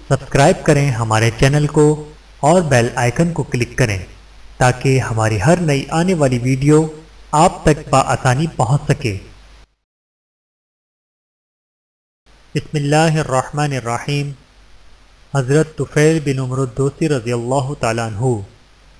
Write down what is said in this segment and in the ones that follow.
Subscribe کریں ہمارے channel کو اور بیل آئیکن کو کلک کریں تاکہ ہماری ہر نئی آنے والی ویڈیو آپ تک بآسانی پہنچ سکے۔ بسم اللہ الرحمن الرحیم۔ حضرت طفیل بن عمرو الدوسی رضی اللہ تعالیٰ عنہ۔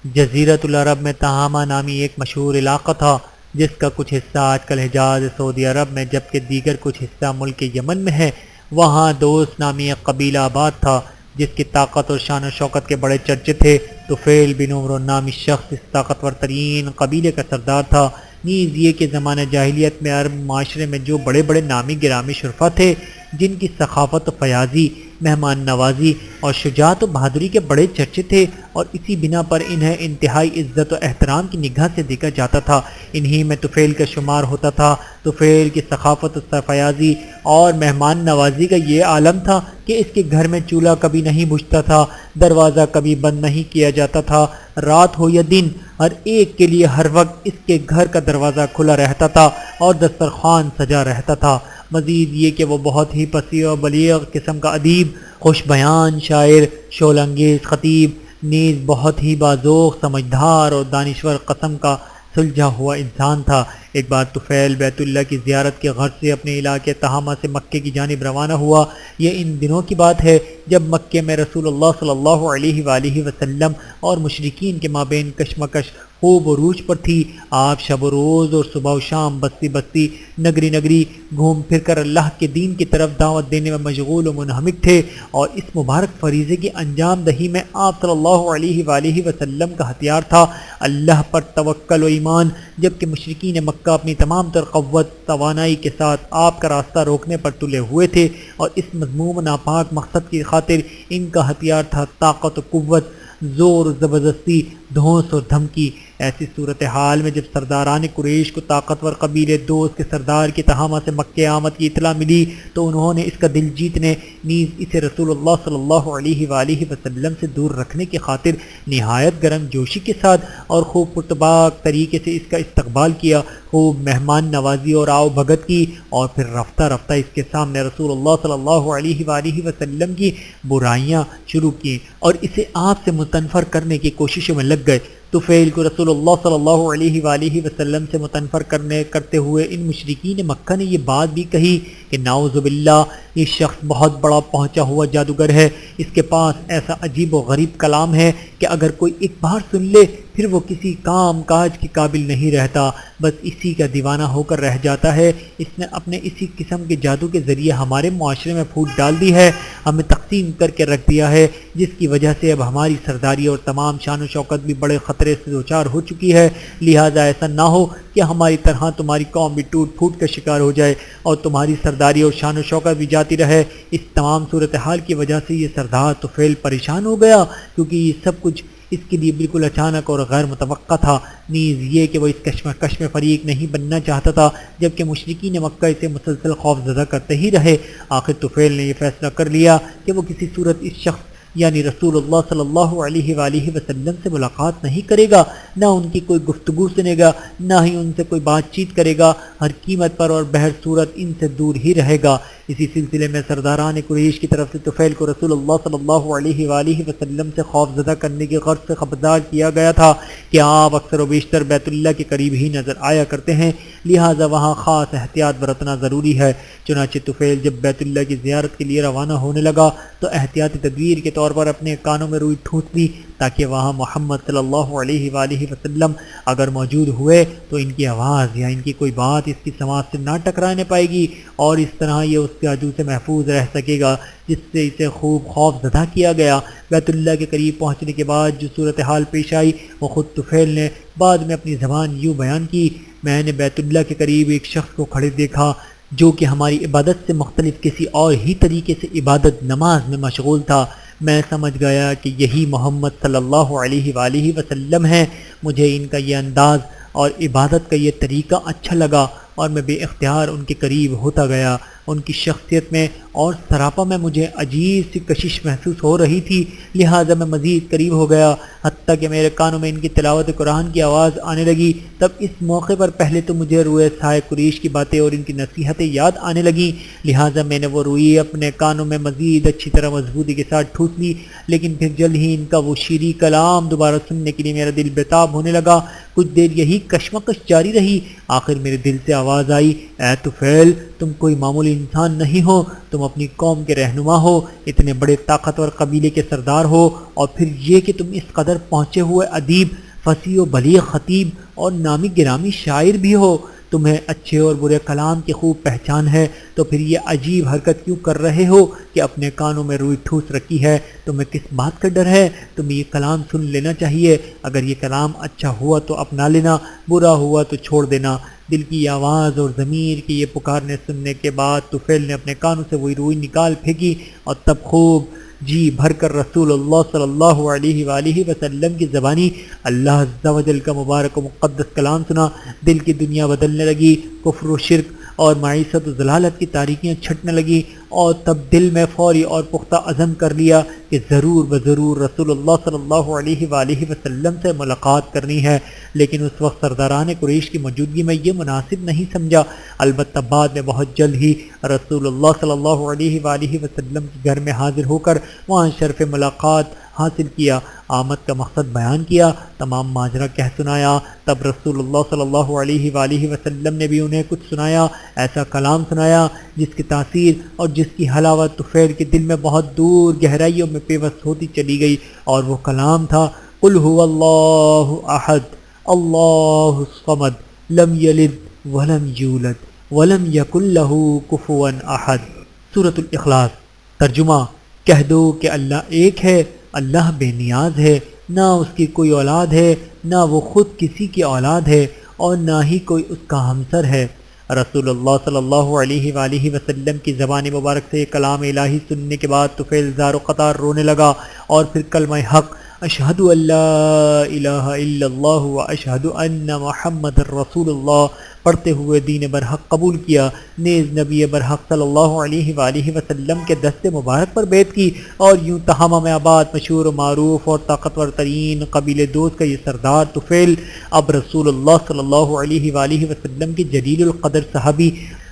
جزیرۃ العرب میں تہامہ نامی ایک مشہور علاقہ تھا جس کا کچھ حصہ آج کل حجاز سعودی عرب میں جبکہ دیگر کچھ حصہ ملک یمن میں ہے۔ وہاں دوست نامی ایک قبیلہ آباد تھا جس کی طاقت اور شان و شوکت کے بڑے چرچے تھے۔ طفیل بن عمرو نامی شخص اس طاقتور ترین قبیلے کا سردار تھا۔ نیز یہ کہ زمانہ جاہلیت میں عرب معاشرے میں جو بڑے بڑے نامی گرامی شرفا تھے جن کی سخاوت و فیاضی، مہمان نوازی اور شجاعت و بہادری کے بڑے چرچے تھے اور اسی بنا پر انہیں انتہائی عزت و احترام کی نگاہ سے دیکھا جاتا تھا، انہی میں طفیل کا شمار ہوتا تھا۔ طفیل کی سخاوت و فیاضی اور مہمان نوازی کا یہ عالم تھا کہ اس کے گھر میں چولہا کبھی نہیں بجھتا تھا، دروازہ کبھی بند نہیں کیا جاتا تھا، رات ہو یا دن ہر ایک کے لیے ہر وقت اس کے گھر کا دروازہ کھلا رہتا تھا اور دسترخوان سجا رہتا تھا۔ مزید یہ کہ وہ بہت ہی فصیح و بلیغ قسم کا ادیب، خوش بیان شاعر، شعلہ انگیز خطیب، نیز بہت ہی باذوق، سمجھدار اور دانشور قسم کا سلجھا ہوا انسان تھا۔ ایک بار طفیل بیت اللہ کی زیارت کے غرض سے اپنے علاقے تہامہ سے مکے کی جانب روانہ ہوا۔ یہ ان دنوں کی بات ہے جب مکے میں رسول اللہ صلی اللہ علیہ وآلہ وسلم اور مشرکین کے مابین کشمکش خوب عروج پر تھی۔ آپ شب و روز اور صبح و شام بستی بستی نگری نگری گھوم پھر کر اللہ کے دین کی طرف دعوت دینے میں مشغول و منہمک تھے، اور اس مبارک فریضے کی انجام دہی میں آپ صلی اللہ علیہ وآلہ وسلم کا ہتھیار تھا اللہ پر توکل و ایمان، جبکہ مشرکین مکہ اپنی تمام تر قوت توانائی کے ساتھ آپ کا راستہ روکنے پر تلے ہوئے تھے، اور اس مذموم ناپاک مقصد کی خاطر ان کا ہتھیار تھا طاقت و قوت، زور و زبردستی، دھونس اور دھمکی۔ ایسی صورتحال میں جب سرداران قریش کو طاقتور قبیلے دوست کے سردار کی تہامہ سے مکہ آمد کی اطلاع ملی تو انہوں نے اس کا دل جیتنے نیز اسے رسول اللہ صلی اللہ علیہ وآلہ وسلم سے دور رکھنے کی خاطر نہایت گرم جوشی کے ساتھ اور خوب پرتپاک طریقے سے اس کا استقبال کیا، خوب مہمان نوازی اور آؤ بھگت کی، اور پھر رفتہ رفتہ اس کے سامنے رسول اللہ صلی اللہ علیہ وآلہ وسلم کی برائیاں شروع کی اور اسے آپ سے متنفر کرنے کی کوششوں میں لگ گئے۔ طفیل کو رسول اللہ صلی اللہ علیہ وآلہ وسلم سے متنفر کرتے ہوئے ان مشرکین مکہ نے یہ بات بھی کہی کہ نعوذ باللہ، یہ شخص بہت بڑا پہنچا ہوا جادوگر ہے، اس کے پاس ایسا عجیب و غریب کلام ہے کہ اگر کوئی ایک بار سن لے پھر وہ کسی کام کاج کے قابل نہیں رہتا، بس اسی کا دیوانہ ہو کر رہ جاتا ہے۔ اس نے اپنے اسی قسم کے جادو کے ذریعے ہمارے معاشرے میں پھوٹ ڈال دی ہے، ہمیں تقسیم کر کے رکھ دیا ہے، جس کی وجہ سے اب ہماری سرداری اور تمام شان و شوکت بھی بڑے خطرے سے دوچار ہو چکی ہے۔ لہٰذا ایسا نہ ہو کہ ہماری طرح تمہاری قوم بھی ٹوٹ پھوٹ کا شکار ہو جائے اور تمہاری سرداری اور شان و شوکت بھی جاتی رہے۔ اس تمام صورتحال کی وجہ سے یہ سردار طفیل پریشان ہو گیا، کیونکہ یہ سب کچھ اس کے لیے بالکل اچانک اور غیر متوقع تھا، نیز یہ کہ وہ اس کشمکش میں فریق نہیں بننا چاہتا تھا، جبکہ مشرکین مکہ اسے مسلسل خوف زدہ کرتے ہی رہے۔ آخر طفیل نے یہ فیصلہ کر لیا کہ وہ کسی صورت اس شخص یعنی رسول اللہ صلی اللہ علیہ وآلہ وسلم سے ملاقات نہیں کرے گا، نہ ان کی کوئی گفتگو سنے گا، نہ ہی ان سے کوئی بات چیت کرے گا، ہر قیمت پر اور بہر صورت ان سے دور ہی رہے گا۔ اسی سلسلے میں سرداران قریش کی طرف سے طفیل کو رسول اللہ صلی اللہ علیہ وآلہ وسلم سے خوف زدہ کرنے کی غرض سے خبردار کیا گیا تھا کہ آپ اکثر و بیشتر بیت اللہ کے قریب ہی نظر آیا کرتے ہیں، لہٰذا وہاں خاص احتیاط برتنا ضروری ہے۔ چنانچہ طفیل جب بیت اللہ کی زیارت کے لیے روانہ ہونے لگا تو احتیاطی تدبیر کے طور پر اپنے کانوں میں روئی ٹھونس لی تاکہ وہاں محمد صلی اللہ علیہ وآلہ وسلم اگر موجود ہوئے تو ان کی آواز یا ان کی کوئی بات اس کی سماعت سے نہ ٹکرانے پائے گی، اور اس طرح یہ اس جادو سے محفوظ رہ سکے گا جس سے اسے خوب خوف زدہ کیا گیا۔ بیت اللہ کے قریب پہنچنے کے بعد جو صورتحال پیش آئی وہ خود طفیل نے بعد میں اپنی زبان یوں بیان کی: میں نے بیت اللہ کے قریب ایک شخص کو کھڑے دیکھا جو کہ ہماری عبادت سے مختلف کسی اور ہی طریقے سے عبادت نماز میں مشغول تھا۔ میں سمجھ گیا کہ یہی محمد صلی اللہ علیہ وآلہ وسلم ہیں۔ مجھے ان کا یہ انداز اور عبادت کا یہ طریقہ اچھا لگا اور میں بے اختیار ان کے قریب ہوتا گیا۔ ان کی شخصیت میں اور سراپا میں مجھے عجیب سی کشش محسوس ہو رہی تھی، لہٰذا میں مزید قریب ہو گیا، حتیٰ کہ میرے کانوں میں ان کی تلاوت قرآن کی آواز آنے لگی۔ تب اس موقع پر پہلے تو مجھے روئے سائے قریش کی باتیں اور ان کی نصیحتیں یاد آنے لگیں، لہٰذا میں نے وہ روئی اپنے کانوں میں مزید اچھی طرح مضبوطی کے ساتھ ٹھوس لی، لیکن پھر جلد ہی ان کا وہ شیریں کلام دوبارہ سننے کے لیے میرا دل بےتاب ہونے لگا۔ کچھ دیر یہی کشمکش جاری رہی، آخر میرے دل سے آواز آئی، اے طفیل، تم کوئی معمولی انسان نہیں ہو، تم اپنی قوم کے رہنما ہو، اتنے بڑے طاقتور قبیلے کے سردار ہو، اور پھر یہ کہ تم اس قدر پہنچے ہوئے ادیب، فصیح و بلیغ خطیب اور نامی گرامی شاعر بھی ہو۔ تمہیں اچھے اور برے کلام کی خوب پہچان ہے، تو پھر یہ عجیب حرکت کیوں کر رہے ہو کہ اپنے کانوں میں روئی ٹھوس رکھی ہے؟ تمہیں کس بات کا ڈر ہے؟ تمہیں یہ کلام سن لینا چاہیے، اگر یہ کلام اچھا ہوا تو اپنا لینا، برا ہوا تو چھوڑ دینا۔ دل کی آواز اور ضمیر کی یہ پکارنے سننے کے بعد طفیل نے اپنے کانوں سے وہی روئی نکال پھینکی، اور تب خوب جی بھر کر رسول اللہ صلی اللہ علیہ وآلہ وسلم کی زبانی اللہ عز و جل کا مبارک و مقدس کلام سنا۔ دل کی دنیا بدلنے لگی، کفر و شرک اور معیشت و ضلالت کی تاریکیاں چھٹنے لگی، اور تب دل میں فوری اور پختہ عزم کر لیا کہ ضرور بضرور رسول اللہ صلی اللہ علیہ وآلہ وسلم سے ملاقات کرنی ہے، لیکن اس وقت سرداران قریش کی موجودگی میں یہ مناسب نہیں سمجھا۔ البتہ بعد میں بہت جلد ہی رسول اللہ صلی اللہ علیہ وآلہ وسلم کے گھر میں حاضر ہو کر وہاں شرف ملاقات حاصل کیا، آمد کا مقصد بیان کیا، تمام ماجرا کہہ سنایا۔ تب رسول اللہ صلی اللہ علیہ وآلہ وسلم نے بھی انہیں کچھ سنایا، ایسا کلام سنایا جس کی تاثیر اور جس کی حلاوت طفیل کے دل میں بہت دور گہرائیوں میں پیوست ہوتی چلی گئی، اور وہ کلام تھا، قل هو اللہ احد اللہ الصمد لم یلد ولم یولد ولم یکن له کفوا احد۔ سورۃ الاخلاص۔ ترجمہ، کہہ دو کہ اللہ ایک ہے، اللہ بے نیاز ہے، نہ اس کی کوئی اولاد ہے، نہ وہ خود کسی کی اولاد ہے، اور نہ ہی کوئی اس کا ہمسر ہے۔ رسول اللہ صلی اللہ علیہ وآلہ وسلم کی زبان مبارک سے یہ کلام الہی سننے کے بعد طفیل زار و قطار رونے لگا، اور پھر کلمہ حق اشہد ان لا الہ الا اللہ و اشہد ان محمد رسول اللہ پڑھتے ہوئے دین برحق قبول کیا، نیز نبی برحق صلی اللہ علیہ وآلہ وسلم کے دست مبارک پر بیعت کی، اور یوں تہامہ میں آباد مشہور و معروف اور طاقتور ترین قبیلے دوست کا یہ سردار طفیل اب رسول اللہ صلی اللہ علیہ وآلہ وسلم کے جلیل القدر صحابی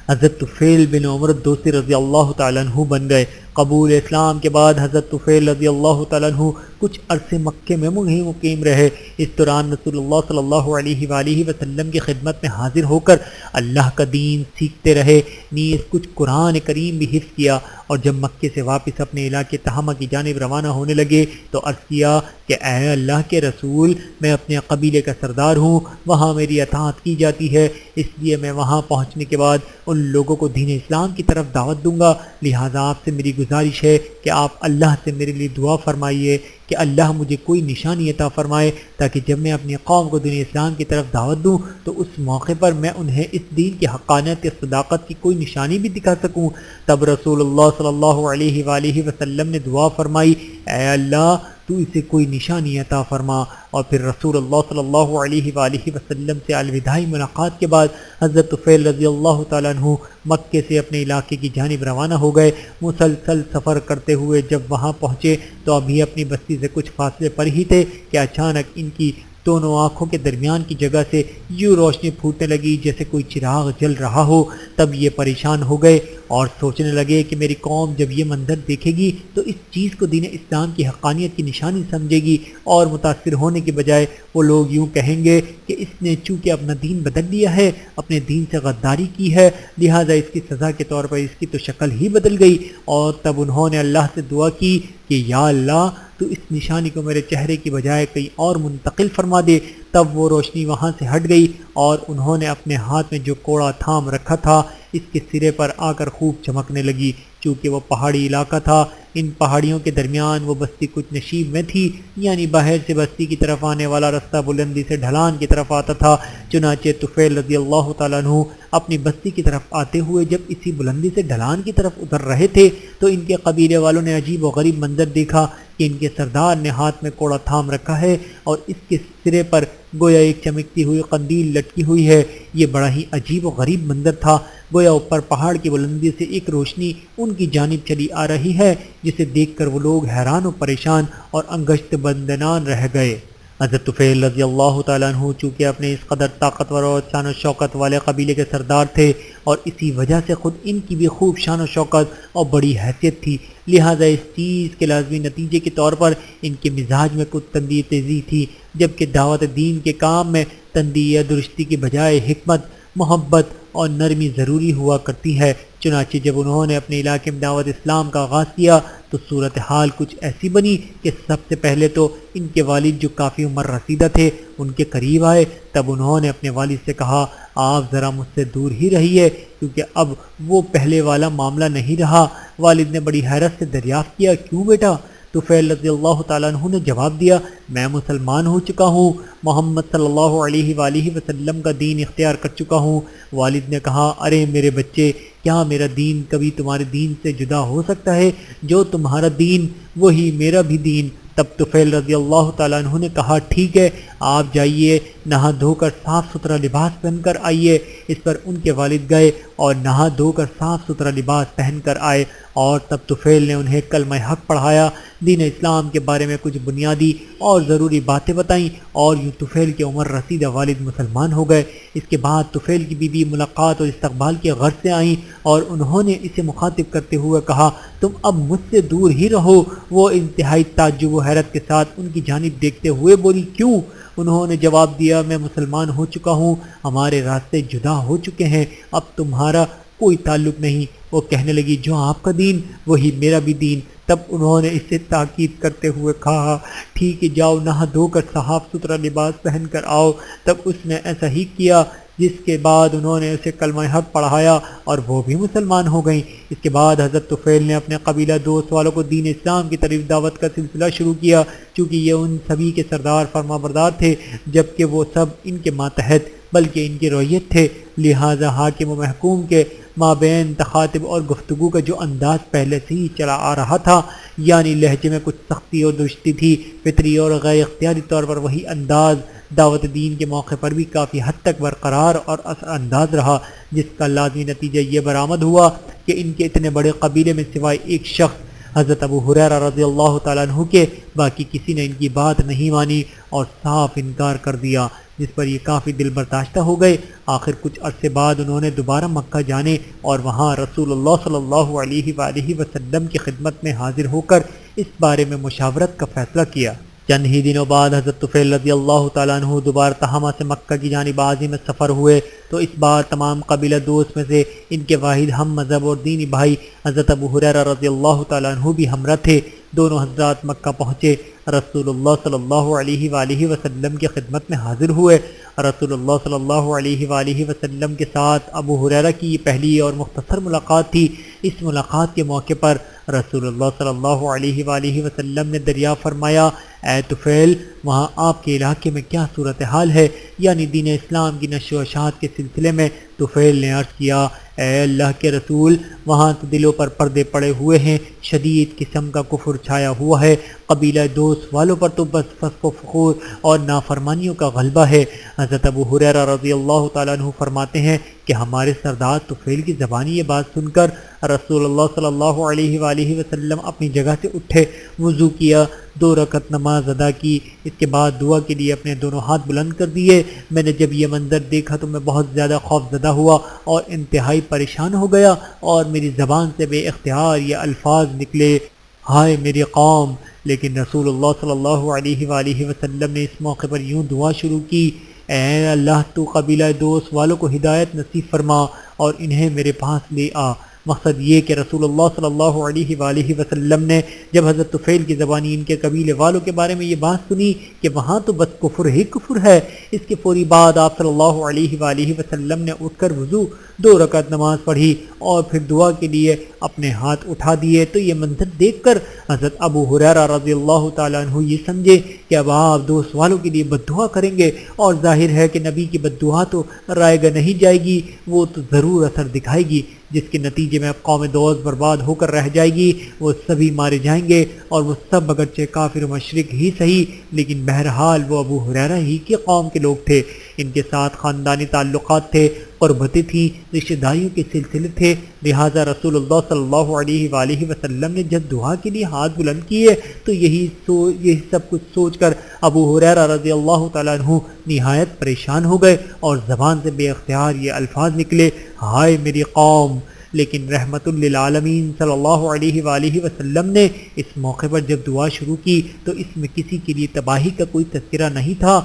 حضرت طفیل بن عمر الدوسی رضی اللہ تعالیٰ عنہ بن گئے۔ قبول اسلام کے بعد حضرت طفیل رضی اللہ تعالیٰ عنہ کچھ عرصے مکے میں مقیم رہے۔ اس دوران رسول اللہ صلی اللہ علیہ وآلہ وسلم کی خدمت میں حاضر ہو کر اللہ کا دین سیکھتے رہے، نیز کچھ قرآن کریم بھی حفظ کیا، اور جب مکے سے واپس اپنے علاقے تہامہ کی جانب روانہ ہونے لگے تو عرض کیا کہ اے اللہ کے رسول، میں اپنے قبیلے کا سردار ہوں، وہاں میری اطاعت کی جاتی ہے، اس لیے میں وہاں پہنچنے کے بعد ان لوگوں کو دین اسلام کی طرف دعوت دوں گا، لہٰذا آپ سے میری گزارش ہے کہ آپ اللہ سے میرے لیے دعا فرمائیے کہ اللہ مجھے کوئی نشانی عطا فرمائے، تاکہ جب میں اپنی قوم کو دین اسلام کی طرف دعوت دوں تو اس موقع پر میں انہیں اس دین کی حقانیت یا صداقت کی کوئی نشانی بھی دکھا سکوں۔ تب رسول اللہ صلی اللہ علیہ وآلہ وسلم نے دعا فرمائی، اے اللہ تو اسے کوئی نشانی عطا فرما، اور پھر رسول اللہ صلی اللہ علیہ وآلہ وسلم سے الوداعی ملاقات کے بعد حضرت طفیل رضی اللہ تعالیٰ عنہ مکے سے اپنے علاقے کی جانب روانہ ہو گئے۔ مسلسل سفر کرتے ہوئے جب وہاں پہنچے تو ابھی اپنی بستی سے کچھ فاصلے پر ہی تھے کہ اچانک ان کی دونوں آنکھوں کے درمیان کی جگہ سے یوں روشنی پھوٹنے لگی جیسے کوئی چراغ جل رہا ہو۔ تب یہ پریشان ہو گئے اور سوچنے لگے کہ میری قوم جب یہ منظر دیکھے گی تو اس چیز کو دین اسلام کی حقانیت کی نشانی سمجھے گی، اور متاثر ہونے کے بجائے وہ لوگ یوں کہیں گے کہ اس نے چونکہ اپنا دین بدل لیا ہے، اپنے دین سے غداری کی ہے، لہٰذا اس کی سزا کے طور پر اس کی تو شکل ہی بدل گئی۔ اور تب انہوں نے اللہ سے دعا کی کہ یا اللہ تو اس نشانی کو میرے چہرے کی بجائے کہیں اور منتقل فرما دے۔ تب وہ روشنی وہاں سے ہٹ گئی، اور انہوں نے اپنے ہاتھ میں جو کوڑا تھام رکھا تھا اس کے سرے پر آ کر خوب چمکنے لگی۔ چونکہ وہ پہاڑی علاقہ تھا، ان پہاڑیوں کے درمیان وہ بستی کچھ نشیب میں تھی، یعنی باہر سے بستی کی طرف آنے والا رستہ بلندی سے ڈھلان کی طرف آتا تھا۔ چنانچہ طفیل رضی اللہ تعالیٰ عنہ اپنی بستی کی طرف آتے ہوئے جب اسی بلندی سے ڈھلان کی طرف اتر رہے تھے تو ان کے قبیلے والوں نے عجیب و غریب منظر دیکھا کہ ان کے سردار نے ہاتھ میں کوڑا تھام رکھا ہے اور اس کے سرے پر گویا ایک چمکتی ہوئی قندیل لٹکی ہوئی ہے۔ یہ بڑا ہی عجیب و غریب منظر تھا۔ گویا اوپر پہاڑ کی بلندی سے ایک روشنی ان کی جانب چلی آ رہی ہے، جسے دیکھ کر وہ لوگ حیران و پریشان اور انگشت بندنان رہ گئے۔ حضرت طفیل رضی اللہ تعالیٰ عنہ چونکہ اپنے اس قدر طاقتور اور شان و شوکت والے قبیلے کے سردار تھے اور اسی وجہ سے خود ان کی بھی خوب شان و شوکت اور بڑی حیثیت تھی، لہٰذا اس چیز کے لازمی نتیجے کے طور پر ان کے مزاج میں کچھ تندی تیزی تھی، جبکہ دعوت دین کے کام میں تندی یا درستی کی بجائے حکمت، محبت اور نرمی ضروری ہوا کرتی ہے۔ چنانچہ جب انہوں نے اپنے علاقے میں دعوت اسلام کا آغاز کیا تو صورتحال کچھ ایسی بنی کہ سب سے پہلے تو ان کے والد جو کافی عمر رسیدہ تھے ان کے قریب آئے۔ تب انہوں نے اپنے والد سے کہا، آپ ذرا مجھ سے دور ہی رہیے، کیونکہ اب وہ پہلے والا معاملہ نہیں رہا۔ والد نے بڑی حیرت سے دریافت کیا، کیوں بیٹا؟ طفیل رضی اللہ تعالیٰ عنہ نے جواب دیا، میں مسلمان ہو چکا ہوں، محمد صلی اللہ علیہ وآلہ وسلم کا دین اختیار کر چکا ہوں۔ والد نے کہا، ارے میرے بچے، کیا میرا دین کبھی تمہارے دین سے جدا ہو سکتا ہے؟ جو تمہارا دین وہی میرا بھی دین۔ تب طفیل رضی اللہ تعالیٰ عنہ نے کہا، ٹھیک ہے، آپ جائیے، نہا دھو کر صاف ستھرا لباس پہن کر آئیے۔ اس پر ان کے والد گئے اور نہا دھو کر صاف ستھرا لباس پہن کر آئے، اور تب طفیل نے انہیں کلمہ حق پڑھایا، دین اسلام کے بارے میں کچھ بنیادی اور ضروری باتیں بتائیں، اور یوں طفیل کے عمر رسیدہ والد مسلمان ہو گئے۔ اس کے بعد طفیل کی بیوی ملاقات اور استقبال کے غرض سے آئیں اور انہوں نے اسے مخاطب کرتے ہوئے کہا، تم اب مجھ سے دور ہی رہو۔ وہ انتہائی تعجب و حیرت کے ساتھ ان کی جانب دیکھتے ہوئے بولی، کیوں؟ انہوں نے جواب دیا، میں مسلمان ہو چکا ہوں، ہمارے راستے جدا ہو چکے ہیں، اب تمہارا کوئی تعلق نہیں۔ وہ کہنے لگی، جو آپ کا دین وہی میرا بھی دین۔ تب انہوں نے اس سے تاکید کرتے ہوئے کہا، ٹھیک ہے، جاؤ نہا دھو کر صاف ستھرا لباس پہن کر آؤ۔ تب اس نے ایسا ہی کیا، جس کے بعد انہوں نے اسے کلمہ حق پڑھایا اور وہ بھی مسلمان ہو گئیں۔ اس کے بعد حضرت طفیل نے اپنے قبیلہ دوست والوں کو دین اسلام کی طرف دعوت کا سلسلہ شروع کیا، چونکہ یہ ان سبھی کے سردار فرما بردار تھے، جبکہ وہ سب ان کے ماتحت بلکہ ان کی رویت تھے، لہٰذا حاکم و محکوم کے مابین تخاطب اور گفتگو کا جو انداز پہلے سے ہی چلا آ رہا تھا، یعنی لہجے میں کچھ سختی اور درستی تھی، فطری اور غیر اختیاری طور پر وہی انداز دعوت دین کے موقع پر بھی کافی حد تک برقرار اور اثر انداز رہا، جس کا لازمی نتیجہ یہ برآمد ہوا کہ ان کے اتنے بڑے قبیلے میں سوائے ایک شخص حضرت ابو ہریرہ رضی اللہ تعالیٰ عنہ کے باقی کسی نے ان کی بات نہیں مانی اور صاف انکار کر دیا، جس پر یہ کافی دل برداشتہ ہو گئے۔ آخر کچھ عرصے بعد انہوں نے دوبارہ مکہ جانے اور وہاں رسول اللہ صلی اللہ علیہ وآلہ وسلم کی خدمت میں حاضر ہو کر اس بارے میں مشاورت کا فیصلہ کیا۔ چند ہی دنوں بعد حضرت طفیل رضی اللہ تعالیٰ عنہ دوبارہ تہامہ سے مکہ کی جانب عازم سفر ہوئے، تو اس بار تمام قبیلہ دوست میں سے ان کے واحد ہم مذہب اور دینی بھائی حضرت ابو ہریرہ رضی اللہ تعالیٰ عنہ بھی ہمراہ تھے۔ دونوں حضرات مکہ پہنچے، رسول اللہ صلی اللہ علیہ وآلہ وسلم کی خدمت میں حاضر ہوئے۔ رسول اللہ صلی اللہ علیہ وآلہ وسلم کے ساتھ ابو ہریرہ کی یہ پہلی اور مختصر ملاقات تھی۔ اس ملاقات کے موقع پر رسول اللہ صلی اللہ علیہ وآلہ وسلم نے دریافت فرمایا، اے طفیل، وہاں آپ کے علاقے میں کیا صورتحال ہے؟ یعنی دین اسلام کی نشر و اشاعت کے سلسلے میں طفیل نے عرض کیا، اے اللہ کے رسول، وہاں تو دلوں پر پردے پڑے ہوئے ہیں، شدید قسم کا کفر چھایا ہوا ہے، قبیلہ دوست والوں پر تو بس فسق و فخور اور نافرمانیوں کا غلبہ ہے۔ حضرت ابو ہریرہ رضی اللہ تعالیٰ عنہ فرماتے ہیں کہ ہمارے سردار طفیل کی زبانی یہ بات سن کر رسول اللہ صلی اللہ علیہ وآلہ وسلم اپنی جگہ سے اٹھے، وضو کیا، 2 رکعت نماز ادا کی، اس کے بعد دعا کے لیے اپنے دونوں ہاتھ بلند کر دیے۔ میں نے جب یہ منظر دیکھا تو میں بہت زیادہ خوف زدہ ہوا اور انتہائی پریشان ہو گیا، اور میری زبان سے بے اختیار یہ الفاظ نکلے، ہائے میری قوم! لیکن رسول اللہ صلی اللہ علیہ وآلہ وسلم نے اس موقع پر یوں دعا شروع کی، اے اللہ، تو قبیلہ دوست والوں کو ہدایت نصیب فرما اور انہیں میرے پاس لے آ۔ مقصد یہ کہ رسول اللہ صلی اللہ علیہ وآلہ وسلم نے جب حضرت طفیل کی زبانی ان کے قبیلے والوں کے بارے میں یہ بات سنی کہ وہاں تو بس کفر ہی کفر ہے، اس کے فوری بعد آپ صلی اللہ علیہ وآلہ وسلم نے اٹھ کر وضو، 2 رکعت نماز پڑھی اور پھر دعا کے لیے اپنے ہاتھ اٹھا دیے۔ تو یہ منظر دیکھ کر حضرت ابو ہریرہ رضی اللہ تعالیٰ عنہ یہ سمجھے کہ اب آپ دوست والوں کے لیے بد دعا کریں گے، اور ظاہر ہے کہ نبی کی بد دعا تو رائے گا نہیں جائے گی، وہ تو ضرور اثر دکھائے گی، جس کے نتیجے میں اب قوم دوست برباد ہو کر رہ جائے گی، وہ سبھی مارے جائیں گے، اور وہ سب اگرچہ کافر و مشرک ہی صحیح، لیکن بہرحال وہ ابو ہریرہ ہی کی قوم کے لوگ تھے۔ ان کے ساتھ خاندانی تعلقات تھے، قربتیں تھیں، رشتہ داریوں کے سلسلے تھے، لہٰذا رسول اللہ صلی اللہ علیہ وآلہ وسلم نے جب دعا کے لیے ہاتھ بلند کیے تو یہی سب کچھ سوچ کر ابو ہریرہ رضی اللہ تعالیٰ عنہ نہایت پریشان ہو گئے اور زبان سے بے اختیار یہ الفاظ نکلے، ہائے میری قوم۔ لیکن رحمت للعالمین صلی اللہ علیہ وآلہ وسلم نے اس موقع پر جب دعا شروع کی تو اس میں کسی کے لیے تباہی کا کوئی تذکرہ نہیں تھا،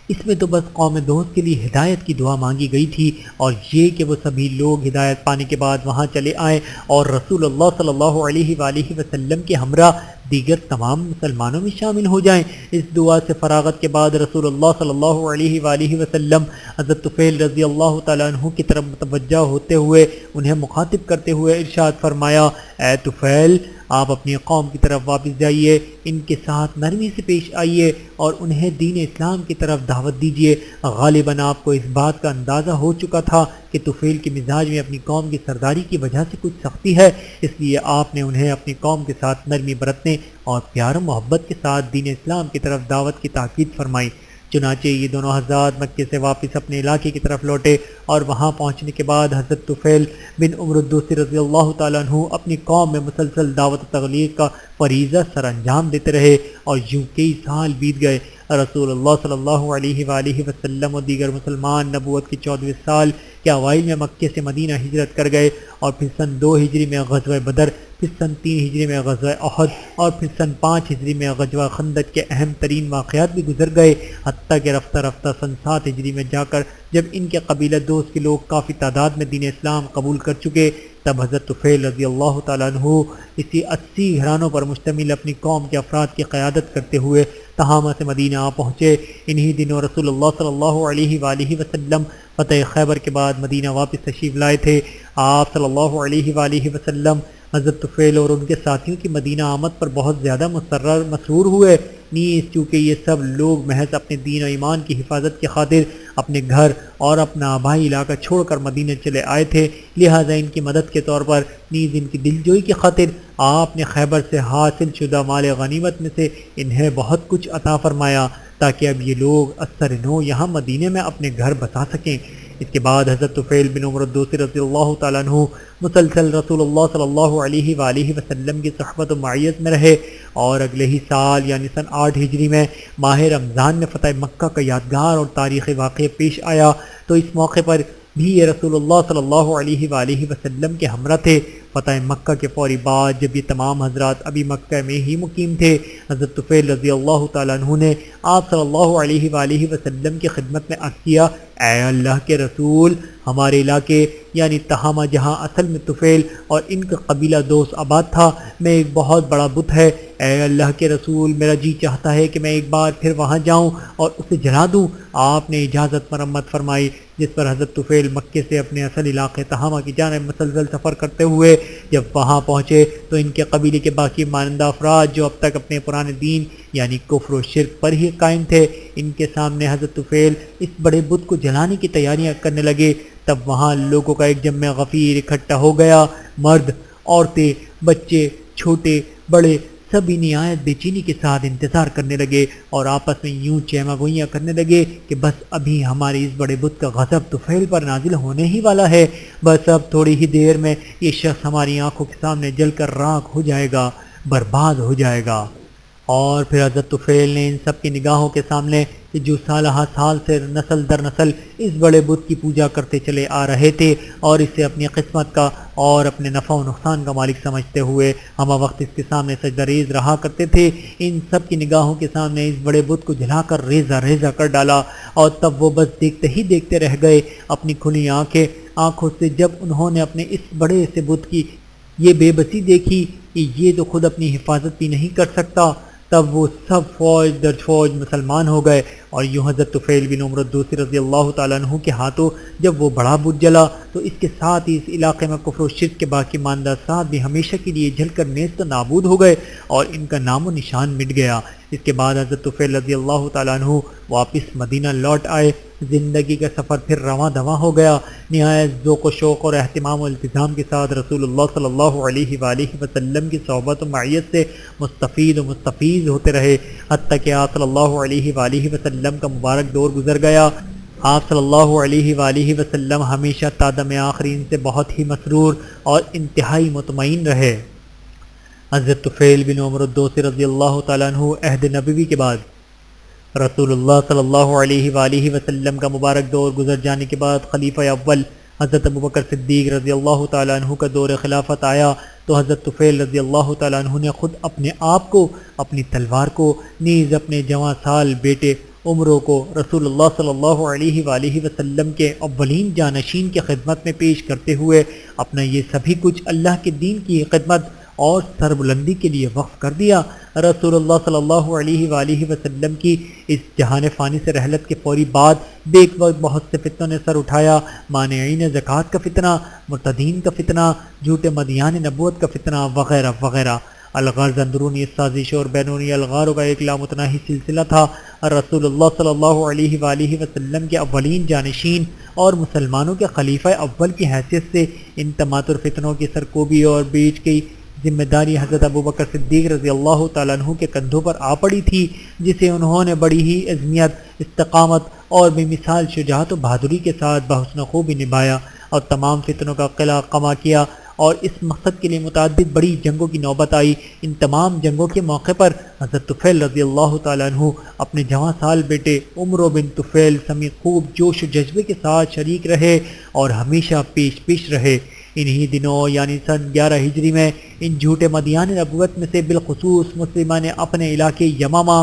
اس میں تو بس قوم دوست کے لیے ہدایت کی دعا مانگی گئی تھی، اور یہ کہ وہ سبھی لوگ ہدایت پانے کے بعد وہاں چلے آئیں اور رسول اللہ صلی اللہ علیہ وآلہ وسلم کے ہمراہ دیگر تمام مسلمانوں میں شامل ہو جائیں۔ اس دعا سے فراغت کے بعد رسول اللہ صلی اللہ علیہ وآلہ وسلم حضرت طفیل رضی اللہ تعالیٰ عنہ کی طرف متوجہ ہوتے ہوئے انہیں مخاطب کرتے ہوئے ارشاد فرمایا، اے طفیل، آپ اپنی قوم کی طرف واپس جائیے، ان کے ساتھ نرمی سے پیش آئیے اور انہیں دین اسلام کی طرف دعوت دیجیے۔ غالباً آپ کو اس بات کا اندازہ ہو چکا تھا کہ طفیل کے مزاج میں اپنی قوم کی سرداری کی وجہ سے کچھ سختی ہے، اس لیے آپ نے انہیں اپنی قوم کے ساتھ نرمی برتنے اور پیار و محبت کے ساتھ دین اسلام کی طرف دعوت کی تاکید فرمائی۔ چنانچہ یہ دونوں حضرات مکے سے واپس اپنے علاقے کی طرف لوٹے اور وہاں پہنچنے کے بعد حضرت طفیل بن عمرو الدوسی رضی اللہ تعالیٰ عنہ اپنی قوم میں مسلسل دعوت و تبلیغ کا فریضہ سر انجام دیتے رہے، اور یوں کئی سال بیت گئے۔ رسول اللہ صلی اللہ علیہ وآلہ وسلم اور دیگر مسلمان نبوت کے 14ویں سال کے اوائل میں مکے سے مدینہ ہجرت کر گئے، اور پھر سن 2 ہجری میں غزوہ بدر، پھر سن 3 ہجری میں غزوہ احد، اور پھر سن 5 ہجری میں غزوہ خندق کے اہم ترین واقعات بھی گزر گئے، حتیٰ کہ رفتہ رفتہ سن 7 ہجری میں جا کر جب ان کے قبیلہ دوست کے لوگ کافی تعداد میں دین اسلام قبول کر چکے، تب حضرت طفیل رضی اللہ تعالیٰ عنہ اسی 80 گھرانوں پر مشتمل اپنی قوم کے افراد کی قیادت کرتے ہوئے تہامہ سے مدینہ آ پہنچے۔ انہی دنوں رسول اللہ صلی اللہ علیہ وآلہ وسلم فتح خیبر کے بعد مدینہ واپس تشریف لائے تھے۔ آپ صلی اللہ علیہ وآلہ وسلم حضرت طفیل اور ان کے ساتھیوں کی مدینہ آمد پر بہت زیادہ مسرور ہوئے، نیز چونکہ یہ سب لوگ محض اپنے دین و ایمان کی حفاظت کی خاطر اپنے گھر اور اپنا آبائی علاقہ چھوڑ کر مدینہ چلے آئے تھے، لہٰذا ان کی مدد کے طور پر نیز ان کی دلجوئی کی خاطر آپ نے خیبر سے حاصل شدہ مال غنیمت میں سے انہیں بہت کچھ عطا فرمایا تاکہ اب یہ لوگ اثر نو یہاں مدینہ میں اپنے گھر بسا سکیں۔ اس کے بعد حضرت طفیل بن عمرو الدوسی رضی اللہ تعالیٰ عنہ مسلسل رسول اللہ صلی اللہ علیہ وآلہ وسلم کی صحبت و معیت میں رہے، اور اگلے ہی سال یعنی سن 8 ہجری میں ماہ رمضان میں فتح مکہ کا یادگار اور تاریخی واقعہ پیش آیا، تو اس موقع پر بھی یہ رسول اللہ صلی اللہ علیہ وآلہ وسلم کے ہمراہ تھے۔ فتح مکہ کے فوری بعد جب یہ تمام حضرات ابھی مکہ میں ہی مقیم تھے، حضرت طفیل رضی اللہ تعالیٰ عنہ نے آپ صلی اللہ علیہ وآلہ وسلم کی خدمت میں عرض کیا، اے اللہ کے رسول، ہمارے علاقے یعنی تہامہ جہاں اصل میں طفیل اور ان کا قبیلہ دوست آباد تھا میں ایک بہت بڑا بت ہے، اے اللہ کے رسول، میرا جی چاہتا ہے کہ میں ایک بار پھر وہاں جاؤں اور اسے جلا دوں۔ آپ نے اجازت مرمت فرمائی، جس پر حضرت طفیل مکے سے اپنے اصل علاقے تہامہ کی جانب مسلسل سفر کرتے ہوئے جب وہاں پہنچے تو ان کے قبیلے کے باقی مانندہ افراد جو اب تک اپنے پرانے دین یعنی کفر و شرک پر ہی قائم تھے، ان کے سامنے حضرت طفیل اس بڑے بت کو جلانے کی تیاریاں کرنے لگے۔ تب وہاں لوگوں کا ایک جمع غفیر اکٹھا ہو گیا، مرد، عورتیں، بچے، چھوٹے بڑے سبھی نہایت بے چینی کے ساتھ انتظار کرنے لگے اور آپس میں یوں چیمہ گوئیاں کرنے لگے کہ بس ابھی ہمارے اس بڑے بت کا غضب طفیل پر نازل ہونے ہی والا ہے، بس اب تھوڑی ہی دیر میں یہ شخص ہماری آنکھوں کے سامنے جل کر راکھ ہو جائے گا، برباد ہو جائے گا۔ اور پھر حضرت طفیل نے ان سب کی نگاہوں کے سامنے کہ جو سالہ سال سے نسل در نسل اس بڑے بت کی پوجا کرتے چلے آ رہے تھے اور اسے اپنی قسمت کا اور اپنے نفع و نقصان کا مالک سمجھتے ہوئے ہمہ وقت اس کے سامنے سجدہ ریز رہا کرتے تھے، ان سب کی نگاہوں کے سامنے اس بڑے بت کو جلا کر ریزہ ریزہ کر ڈالا، اور تب وہ بس دیکھتے ہی دیکھتے رہ گئے اپنی کھلی آنکھوں سے جب انہوں نے اپنے اس بڑے سے بت کی یہ بے بسی دیکھی کہ یہ تو خود اپنی حفاظت بھی نہیں کر سکتا، تب وہ سب فوج در فوج مسلمان ہو گئے، اور یوں حضرت طفیل بن عمرو الدوسی رضی اللہ تعالیٰ عنہ کے ہاتھوں جب وہ بڑا بت جلا تو اس کے ساتھ ہی اس علاقے میں کفر و شرک کے باقی ماندہ ساتھ بھی ہمیشہ کے لیے جل کر نیست و نابود ہو گئے اور ان کا نام و نشان مٹ گیا۔ اس کے بعد حضرت طفیل رضی اللہ تعالیٰ عنہ واپس مدینہ لوٹ آئے، زندگی کا سفر پھر رواں دواں ہو گیا، نہایت ذوق و شوق اور اہتمام و التزام کے ساتھ رسول اللہ صلی اللہ علیہ وآلہ وسلم کی صحبت و معیت سے مستفید و مستفیض ہوتے رہے، حتیٰ کہ آپ صلی اللہ علیہ وآلہ وسلم کا مبارک دور گزر گیا آپ صلی اللہ علیہ وآلہ وسلم ہمیشہ تادم آخرین سے بہت ہی مسرور اور انتہائی مطمئن رہے۔ حضرت طفیل بن عمر الدوسی رضی اللہ تعالیٰ عنہ عہد نبوی کے بعد رسول اللہ صلی اللہ علیہ وآلہ وسلم کا مبارک دور گزر جانے کے بعد خلیفہ اول حضرت ابوبکر صدیق رضی اللہ تعالیٰ عنہ کا دور خلافت آیا تو حضرت طفیل رضی اللہ تعالیٰ عنہ نے خود اپنے آپ کو، اپنی تلوار کو، نیز اپنے جوان سال بیٹے عمروں کو رسول اللہ صلی اللہ علیہ وآلہ وسلم کے اولین جانشین کی خدمت میں پیش کرتے ہوئے اپنا یہ سبھی کچھ اللہ کے دین کی خدمت اور سربلندی کے لیے وقف کر دیا۔ رسول اللہ صلی اللہ علیہ وآلہ وسلم کی اس جہان فانی سے رحلت کے فوری بعد بیک وقت بہت سے فتنوں نے سر اٹھایا۔ مانعین زکوٰۃ کا فتنہ، مرتدین کا فتنہ، جھوٹے مدیان نبوت کا فتنہ وغیرہ وغیرہ۔ الغرض اندرونی سازش اور بیرونی الغاروں کا ایک لامتناہی سلسلہ تھا۔ رسول اللہ صلی اللہ علیہ وآلہ وسلم کے اولین جانشین اور مسلمانوں کے خلیفہ اول کی حیثیت سے ان تماتر فتنوں کی سرکوبی اور بیچ کی ذمہ داری حضرت ابوبکر صدیق رضی اللہ تعالیٰ عنہ کے کندھوں پر آ پڑی تھی، جسے انہوں نے بڑی ہی عزمیت، استقامت اور بے مثال شجاعت و بہادری کے ساتھ بحسن خوبی نبھایا اور تمام فتنوں کا قلع قمع کیا، اور اس مقصد کے لیے متعدد بڑی جنگوں کی نوبت آئی۔ ان تمام جنگوں کے موقع پر حضرت طفیل رضی اللہ تعالیٰ عنہ اپنے جوان سال بیٹے عمرو بن طفیل سمیت خوب جوش و جذبے کے ساتھ شریک رہے اور ہمیشہ پیش رہے۔ انہی دنوں یعنی سن 11 ہجری میں ان جھوٹے مدیان نبوت میں سے بالخصوص مسلمہ نے اپنے علاقے یمامہ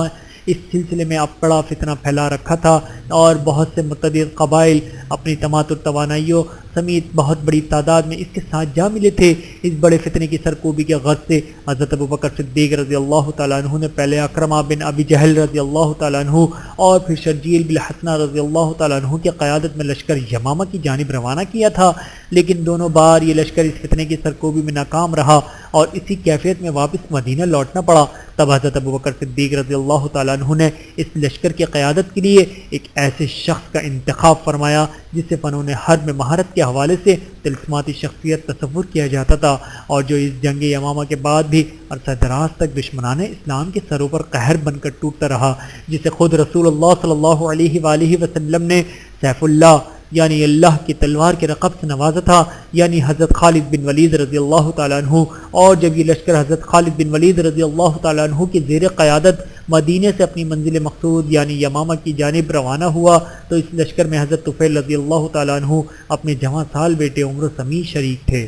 اس سلسلے میں اب بڑا فتنہ پھیلا رکھا تھا، اور بہت سے متعدد قبائل اپنی تماتر توانائیوں سمیت بہت بڑی تعداد میں اس کے ساتھ جا ملے تھے۔ اس بڑے فتنے کی سرکوبی کے غرض سے حضرت ابوبکر صدیق رضی اللہ تعالیٰ عنہ نے پہلے اکرمہ بن ابی جہل رضی اللہ تعالیٰ عنہ اور پھر شرجیل بن حسنہ رضی اللہ تعالیٰ عنہ کی قیادت میں لشکر یمامہ کی جانب روانہ کیا تھا، لیکن دونوں بار یہ لشکر اس فتنے کی سرکوبی میں ناکام رہا اور اسی کیفیت میں واپس مدینہ لوٹنا پڑا۔ تب حضرت ابوبکر صدیق رضی اللہ تعالیٰ عنہ نے اس لشکر کی قیادت کے لیے ایک ایسے شخص کا انتخاب فرمایا جسے فنون حرب میں مہارت کے حوالے سے تلسماتی شخصیت تصور کیا جاتا تھا، اور جو اس جنگ یمامہ کے بعد بھی عرصہ دراز تک دشمنان اسلام کے سروں پر قہر بن کر ٹوٹتا رہا، جسے خود رسول اللہ صلی اللہ علیہ وآلہ وسلم نے سیف اللہ یعنی اللہ کی تلوار کے رقب سے نوازا تھا، یعنی حضرت خالد بن ولید رضی اللہ تعالیٰ عنہ۔ اور جب یہ لشکر حضرت خالد بن ولید رضی اللہ تعالیٰ عنہ کی زیر قیادت مدینہ سے اپنی منزل مقصود یعنی یمامہ کی جانب روانہ ہوا تو اس لشکر میں حضرت طفیل رضی اللہ تعالیٰ عنہ اپنے جوان سال بیٹے عمر سمیت شریک تھے۔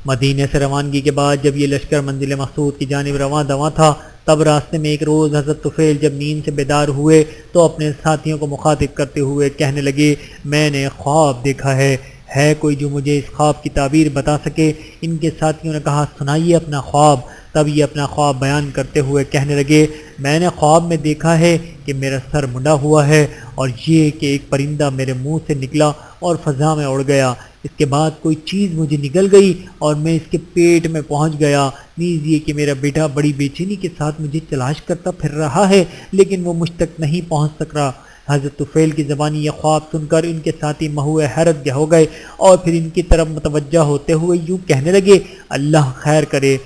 مدینہ سے روانگی کے بعد جب یہ لشکر منزل مقصود کی جانب رواں دواں تھا، تب راستے میں ایک روز حضرت طفیل جب نیند سے بیدار ہوئے تو اپنے ساتھیوں کو مخاطب کرتے ہوئے کہنے لگے، میں نے خواب دیکھا ہے کوئی جو مجھے اس خواب کی تعبیر بتا سکے؟ ان کے ساتھیوں نے کہا، سنائیے اپنا خواب۔ تب یہ اپنا خواب بیان کرتے ہوئے کہنے لگے، میں نے خواب میں دیکھا ہے کہ میرا سر منڈا ہوا ہے، اور یہ کہ ایک پرندہ میرے منہ سے نکلا اور فضا میں اڑ گیا، اس کے بعد کوئی چیز مجھے نگل گئی اور میں اس کے پیٹ میں پہنچ گیا، نیز یہ کہ میرا بیٹا بڑی بے چینی کے ساتھ مجھے تلاش کرتا پھر رہا ہے، لیکن وہ مجھ تک نہیں پہنچ سک رہا۔ حضرت طفیل کی زبانی یہ خواب سن کر ان کے ساتھی مہوئے حیرت ہو گئے اور پھر ان کی طرف متوجہ ہوتے ہوئے یوں کہنے لگے، اللہ خیر کرے۔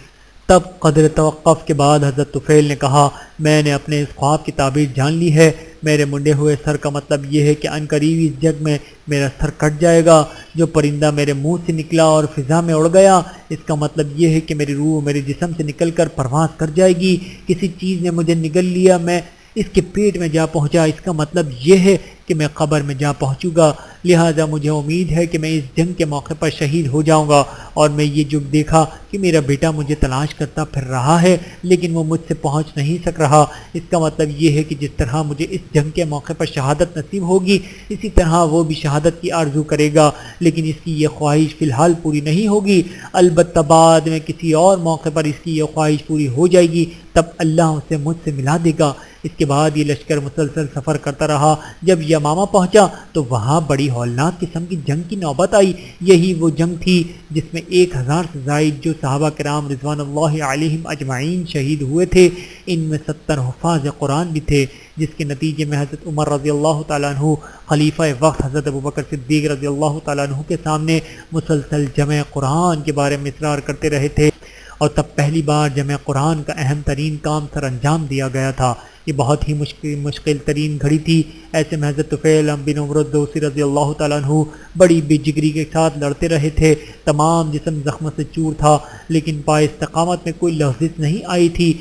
تب قدر توقف کے بعد حضرت طفیل نے کہا، میں نے اپنے اس خواب کی تعبیر جان لی ہے، میرے منڈے ہوئے سر کا مطلب یہ ہے کہ عنقریب اس جنگ میں میرا سر کٹ جائے گا۔ جو پرندہ میرے منہ سے نکلا اور فضا میں اڑ گیا، اس کا مطلب یہ ہے کہ میری روح میرے جسم سے نکل کر پرواز کر جائے گی۔ کسی چیز نے مجھے نگل لیا، میں اس کے پیٹ میں جا پہنچا، اس کا مطلب یہ ہے کہ میں قبر میں جا پہنچوں گا، لہٰذا مجھے امید ہے کہ میں اس جنگ کے موقع پر شہید ہو جاؤں گا۔ اور میں یہ جو دیکھا کہ میرا بیٹا مجھے تلاش کرتا پھر رہا ہے لیکن وہ مجھ سے پہنچ نہیں سک رہا، اس کا مطلب یہ ہے کہ جس طرح مجھے اس جنگ کے موقع پر شہادت نصیب ہوگی اسی طرح وہ بھی شہادت کی آرزو کرے گا، لیکن اس کی یہ خواہش فی الحال پوری نہیں ہوگی، البتہ بعد میں کسی اور موقع پر اس کی یہ خواہش پوری ہو جائے گی، تب اللہ اسے مجھ سے ملا دے گا۔ اس کے بعد یہ لشکر مسلسل سفر کرتا رہا۔ جب یمامہ پہنچا تو وہاں بڑی ہولناک قسم کی جنگ کی نوبت آئی۔ یہی وہ جنگ تھی جس میں 1000 سے زائد جو صحابہ کرام رضوان اللہ علیہم اجمعین شہید ہوئے تھے، ان میں 70 حفاظ قرآن بھی تھے، جس کے نتیجے میں حضرت عمر رضی اللہ تعالیٰ عنہ خلیفہ وقت حضرت ابوبکر صدیق رضی اللہ تعالیٰ عنہ کے سامنے مسلسل جمع قرآن کے بارے میں اصرار کرتے رہے تھے، اور تب پہلی بار جمع قرآن کا اہم ترین کام سر انجام دیا گیا تھا۔ یہ بہت ہی مشکل ترین گھڑی تھی۔ ایسے میں حضرت طفیل بن عمر الدوسی رضی اللہ تعالیٰ عنہ بڑی بے جگری کے ساتھ لڑتے رہے تھے۔ تمام جسم زخموں سے چور تھا، لیکن پائے استقامت میں کوئی لغزش نہیں آئی تھی۔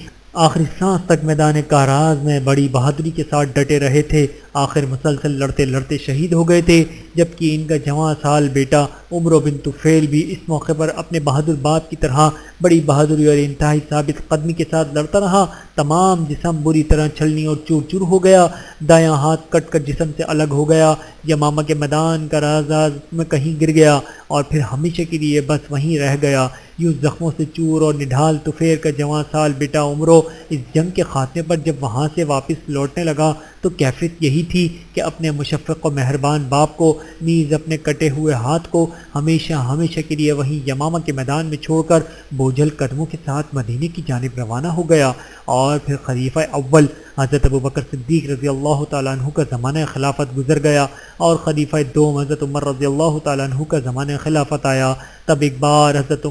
آخری سانس تک میدان کاراز میں بڑی بہادری کے ساتھ ڈٹے رہے تھے۔ آخر مسلسل لڑتے لڑتے شہید ہو گئے تھے، جبکہ ان کا جوان سال بیٹا عمرو بن طفیل بھی اس موقع پر اپنے بہادر باپ کی طرح بڑی بہادری اور انتہائی ثابت قدمی کے ساتھ لڑتا رہا۔ تمام جسم بری طرح چھلنی اور چور چور ہو گیا، دایاں ہاتھ کٹ کر جسم سے الگ ہو گیا، یمامہ کے میدان کاراز میں کہیں گر گیا اور پھر ہمیشہ کے لیے بس وہیں رہ گیا۔ یوں زخموں سے چور اور نڈھال طفیل کا جوان سال بیٹا عمرو اس جنگ کے خاتمے پر جب وہاں سے واپس لوٹنے لگا تو کیفیت یہی تھی کہ اپنے مشفق و مہربان باپ کو نیز اپنے کٹے ہوئے ہاتھ کو ہمیشہ کے لیے وہیں یمامہ کے میدان میں چھوڑ کر بوجھل قدموں کے ساتھ مدینے کی جانب روانہ ہو گیا۔ اور پھر خلیفہ اول حضرت ابوبکر صدیق رضی اللہ تعالیٰ عنہ کا زمانہ خلافت گزر گیا اور خلیفہ دوم حضرت عمر رضی اللہ تعالیٰ عنہ کا زمانہ خلافت آیا۔ تب ایک بار حضرت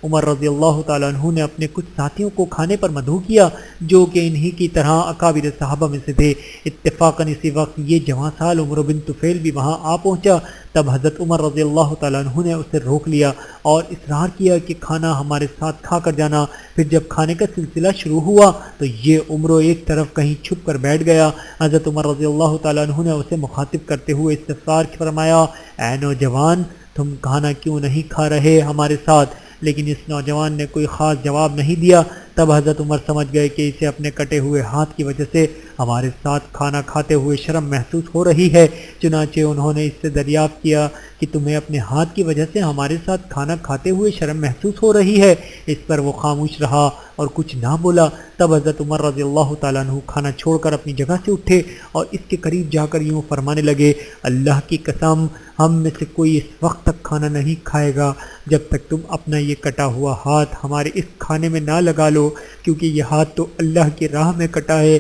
عمر رضی اللہ تعالیٰ عنہ نے اپنے کچھ ساتھیوں کو کھانے پر مدعو کیا جو کہ انہی کی طرح اکابر صحابہ میں سے تھے۔ اتفاقاً اسی وقت یہ جوان سال عمرو بن طفیل بھی وہاں آ پہنچا۔ تب حضرت عمر رضی اللہ تعالیٰ عنہ نے اسے روک لیا اور اصرار کیا کہ کھانا ہمارے ساتھ کھا کر جانا۔ پھر جب کھانے کا سلسلہ شروع ہوا تو یہ عمرو ایک طرف کہیں چھپ کر بیٹھ گیا۔ حضرت عمر رضی اللہ تعالیٰ عنہ نے اسے مخاطب کرتے ہوئے استفسار فرمایا، اے نوجوان، تم کھانا کیوں نہیں کھا رہے ہمارے ساتھ؟ لیکن اس نوجوان نے کوئی خاص جواب نہیں دیا۔ تب حضرت عمر سمجھ گئے کہ اسے اپنے کٹے ہوئے ہاتھ کی وجہ سے ہمارے ساتھ کھانا کھاتے ہوئے شرم محسوس ہو رہی ہے، چنانچہ انہوں نے اس سے دریافت کیا کہ تمہیں اپنے ہاتھ کی وجہ سے ہمارے ساتھ کھانا کھاتے ہوئے شرم محسوس ہو رہی ہے؟ اس پر وہ خاموش رہا اور کچھ نہ بولا۔ تب حضرت عمر رضی اللہ تعالیٰ عنہ کھانا چھوڑ کر اپنی جگہ سے اٹھے اور اس کے قریب جا کر یوں فرمانے لگے، اللہ کی قسم، ہم میں سے کوئی اس وقت تک کھانا نہیں کھائے گا جب تک تم اپنا یہ کٹا ہوا ہاتھ ہمارے اس کھانے میں نہ لگا لو، کیونکہ یہ ہاتھ تو اللہ کی راہ میں کٹا ہے۔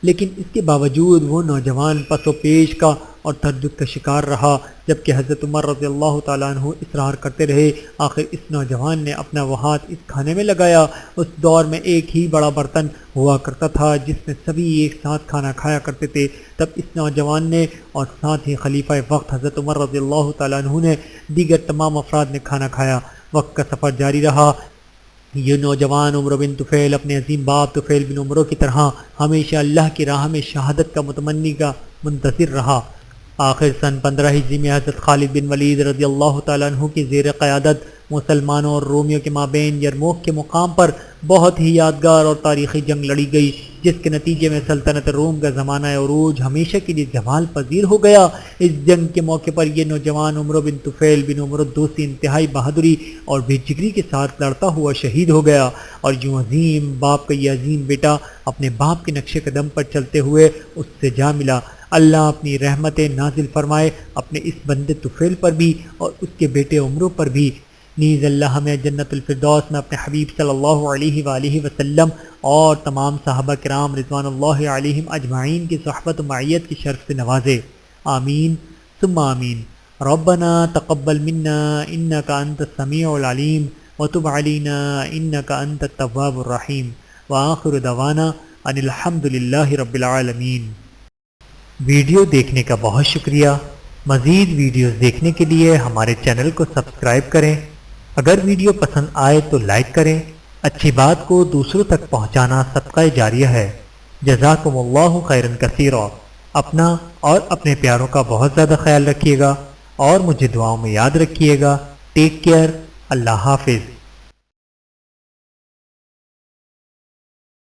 لیکن اس کے باوجود وہ نوجوان پس و پیش کا اور تردد کا شکار رہا، جبکہ حضرت عمر رضی اللہ تعالیٰ عنہ اصرار کرتے رہے۔ آخر اس نوجوان نے اپنا وہ ہاتھ اس کھانے میں لگایا۔ اس دور میں ایک ہی بڑا برتن ہوا کرتا تھا جس میں سبھی ایک ساتھ کھانا کھایا کرتے تھے۔ تب اس نوجوان نے اور ساتھ ہی خلیفہ وقت حضرت عمر رضی اللہ تعالیٰ عنہ نے دیگر تمام افراد نے کھانا کھایا۔ وقت کا سفر جاری رہا۔ یہ نوجوان عمرو بن طفیل اپنے عظیم باپ طفیل بن عمرو کی طرح ہمیشہ اللہ کی راہ میں شہادت کا متمنی کا منتظر رہا۔ آخر سن 15 ہجری میں حضرت خالد بن ولید رضی اللہ تعالیٰ عنہ کی زیر قیادت مسلمانوں اور رومیوں کے مابین یرموک کے مقام پر بہت ہی یادگار اور تاریخی جنگ لڑی گئی، جس کے نتیجے میں سلطنت روم کا زمانہ عروج ہمیشہ کے لیے زوال پذیر ہو گیا۔ اس جنگ کے موقع پر یہ نوجوان عمرو بن طفیل بن عمر الدوسی انتہائی بہادری اور بے جگری کے ساتھ لڑتا ہوا شہید ہو گیا، اور یوں عظیم باپ کا یہ عظیم بیٹا اپنے باپ کے نقش قدم پر چلتے ہوئے اس سے جا ملا۔ اللہ اپنی رحمت نازل فرمائے اپنے اس بندے طفیل پر بھی اور اس کے بیٹے عمرو پر بھی۔ نیز اللہ ہمیں جنت الفردوس میں اپنے حبیب صلی اللہ علیہ وآلہ وسلم اور تمام صحابہ کرام رضوان اللہ علیہم اجمعین کی صحبت و معیت کی شرف سے نوازے، آمین ثم آمین۔ ربنا تقبل منا انک انت السمیع العلیم وتب علینا انک انت التواب الرحیم، وآخر دعوانا ان الحمد للہ رب العالمین۔ ویڈیو دیکھنے کا بہت شکریہ۔ مزید ویڈیوز دیکھنے کے لیے ہمارے چینل کو سبسکرائب کریں۔ اگر ویڈیو پسند آئے تو لائک کریں۔ اچھی بات کو دوسروں تک پہنچانا صدقہ جاریہ ہے۔ جزاکم اللہ خیرا کثیرا۔ اپنا اور اپنے پیاروں کا بہت زیادہ خیال رکھیے گا اور مجھے دعاؤں میں یاد رکھیے گا۔ Take care. اللہ حافظ۔